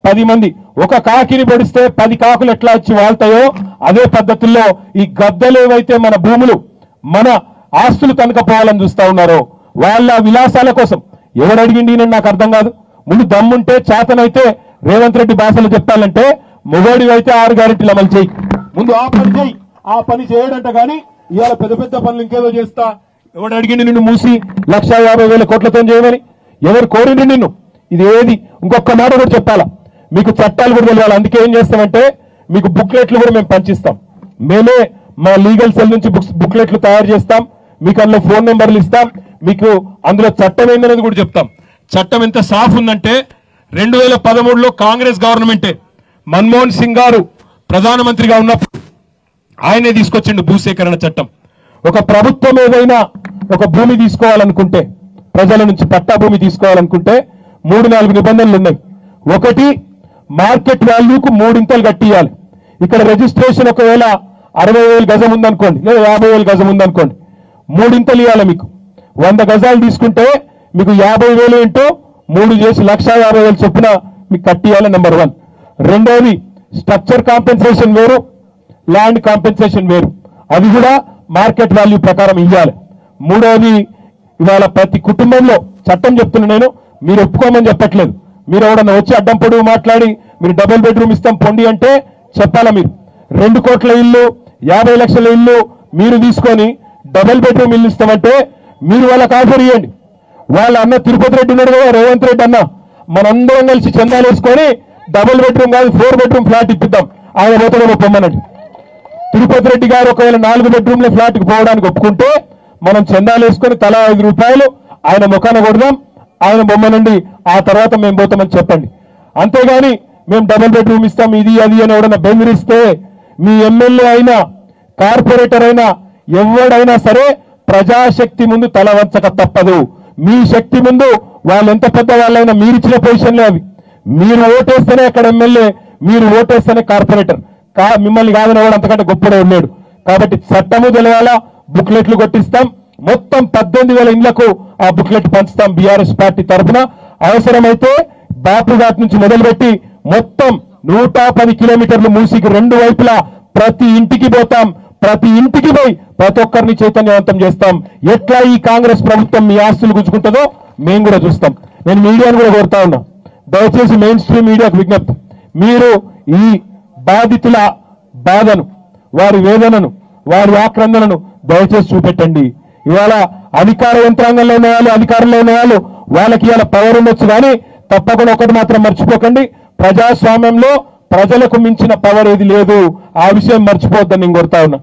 10 మంది ఒక కాకిని పొడిస్తే 10 కాకులు ఎట్లా వచ్చి వాళ్తాయో అదే పద్ధతుల్లో ఈ గద్దలు ఏవైతే మన భూములు మన ఆస్తులు కనుకపోవాలని చూస్తా ఉన్నారో వాళ్ళ విలాసాల కోసం ఎవడు అడిగిండి నేను నాకు అర్థం కాదు. ముందు దమ్ముంటే చేతనైతే రేవంత్ రెడ్డి భాషలో చెప్పాలంటే మొగోడి అయితే 6 గ్యారెంటీలు అమలు చేయి, ముందు ఆ పని చేయి. ఆ పని చేయడంట కానీ ఇవాళ పెద్ద పెద్ద పనులు ఇంకేదో చేస్తా ఎవడు అడిగిండి నిన్ను మూసి 1,50,000 కోట్లతో చేయమని ఎవరు కోరిండి నిన్ను? ఇది ఏది ఇంకొక మాట కూడా చెప్పాలా, మీకు చట్టాలు కూడా తెలియాలి. అందుకే ఏం చేస్తామంటే మీకు బుక్లెట్లు కూడా మేము పంచిస్తాం. మేమే మా లీగల్ సెల్ నుంచి బుక్లెట్లు తయారు చేస్తాం. మీకు అందులో ఫోన్ నెంబర్లు ఇస్తాం. మీకు అందులో చట్టం ఏందనేది కూడా చెప్తాం. చట్టం ఎంత సాఫ్ ఉందంటే 2013లో కాంగ్రెస్ గవర్నమెంటే మన్మోహన్ సింగ్ గారు ప్రధానమంత్రిగా ఉన్నప్పుడు ఆయనే తీసుకొచ్చిండు భూసేకరణ చట్టం. ఒక ప్రభుత్వం ఏదైనా ఒక భూమి తీసుకోవాలనుకుంటే, ప్రజల నుంచి పట్టా భూమి తీసుకోవాలనుకుంటే 3-4 నిబంధనలు ఉన్నాయి. ఒకటి, మార్కెట్ వాల్యూకు 3 కట్టియాలి. ఇక్కడ రిజిస్ట్రేషన్ ఒకవేళ 60,000 గజం ఉందనుకోండి, లేదా 50,000 గజం ఉందనుకోండి, 3 ఇవ్వాలి. మీకు 100 గజాలు తీసుకుంటే మీకు 50,000 ఇంటూ 3 చేసి 1,50,000 చొప్పున మీకు కట్టియాలి. నెంబర్ 1. రెండోది, స్ట్రక్చర్ కాంపెన్సేషన్ వేరు, ల్యాండ్ కాంపెన్సేషన్ వేరు, అది కూడా మార్కెట్ వాల్యూ ప్రకారం ఇవ్వాలి. మూడోది, ఇవాళ ప్రతి కుటుంబంలో చట్టం చెప్తున్నా నేను, మీరు ఒప్పుకోమని చెప్పట్లేదు. మీరు ఎవడన్నా వచ్చి అడ్డం పొడుగు మాట్లాడి మీరు డబుల్ బెడ్రూమ్ ఇస్తాం పొండి అంటే చెప్పాలా? మీరు 2 కోట్ల ఇల్లు 50 లక్షల ఇల్లు మీరు తీసుకొని డబుల్ బెడ్రూమ్ ఇల్లు ఇస్తామంటే మీరు వాళ్ళకి ఆఫర్ ఇవ్వండి. వాళ్ళ అన్న తిరుపతి రెడ్డి ఉన్నాడు కదా, రేవంత్ రెడ్డి అన్న, మనందరం కలిసి చందాలు వేసుకొని డబుల్ బెడ్రూమ్ కాదు 4 బెడ్రూమ్ ఫ్లాట్ ఇప్పిద్దాం. ఆయన పోతాడో పొమ్మనండి. తిరుపతి రెడ్డి గారు ఒకవేళ 4 బెడ్రూమ్ల ఫ్లాట్కి పోవడానికి ఒప్పుకుంటే మనం చందాలు వేసుకొని తలా 5 రూపాయలు ఆయన ముఖాన కొడదాం, ఆయన బొమ్మనండి, ఆ తర్వాత మేము పోతామని చెప్పండి. అంతేగాని మేము డబుల్ బెడ్రూమ్ ఇస్తాం ఇది అది అని ఎవడన్నా బెదిరిస్తే మీ ఎమ్మెల్యే అయినా కార్పొరేటర్ అయినా ఎవడైనా సరే ప్రజాశక్తి ముందు తల వంచక తప్పదు. మీ శక్తి ముందు వాళ్ళు ఎంత పెద్ద వాళ్ళైనా మీరిచ్చిన పొజిషన్లే అవి. మీరు ఓటేస్తేనే అక్కడ ఎమ్మెల్యే, మీరు ఓటేస్తేనే కార్పొరేటర్. మిమ్మల్ని కాదని ఎవడు అంతకంటే గొప్పడే ఉన్నాడు. కాబట్టి చట్టము తెలియాలా, బుక్లెట్లు కొట్టిస్తాం. మొత్తం 18,000 ఇండ్లకు ఆ బుక్లెట్ పంచుతాం బీఆర్ఎస్ పార్టీ తరఫున. అవసరమైతే బాపుఘాట్ నుంచి మొదలుపెట్టి మొత్తం 110 కిలోమీటర్లు మూసికి 2 వైపులా ప్రతి ఇంటికి పోతాం. ప్రతి ఇంటికి పోయి ప్రతి ఒక్కరిని చైతన్యవంతం చేస్తాం. ఎట్లా ఈ కాంగ్రెస్ ప్రభుత్వం మీ ఆస్తులు గుంజుకుంటుందో మేము కూడా చూస్తాం. నేను మీడియాను కూడా కోరుతా ఉన్నా, దయచేసి మెయిన్ స్ట్రీమ్ మీడియాకు విజ్ఞప్తి, మీరు ఈ బాధితుల బాధను, వారి వేదనను, వారి ఆక్రందనను దయచేసి చూపెట్టండి. ఇవాళ అధికార యంత్రాంగంలో ఉన్న వాళ్ళు, అధికారంలో ఉన్న వాళ్ళు, వాళ్ళకి ఇవాళ పవర్ ఉండొచ్చు, కానీ తప్పకుండా ఒకటి మాత్రం మర్చిపోకండి, ప్రజాస్వామ్యంలో ప్రజలకు మించిన పవర్ ఏది లేదు. ఆ విషయం మర్చిపోవద్దని నేను కోరుతా ఉన్నా.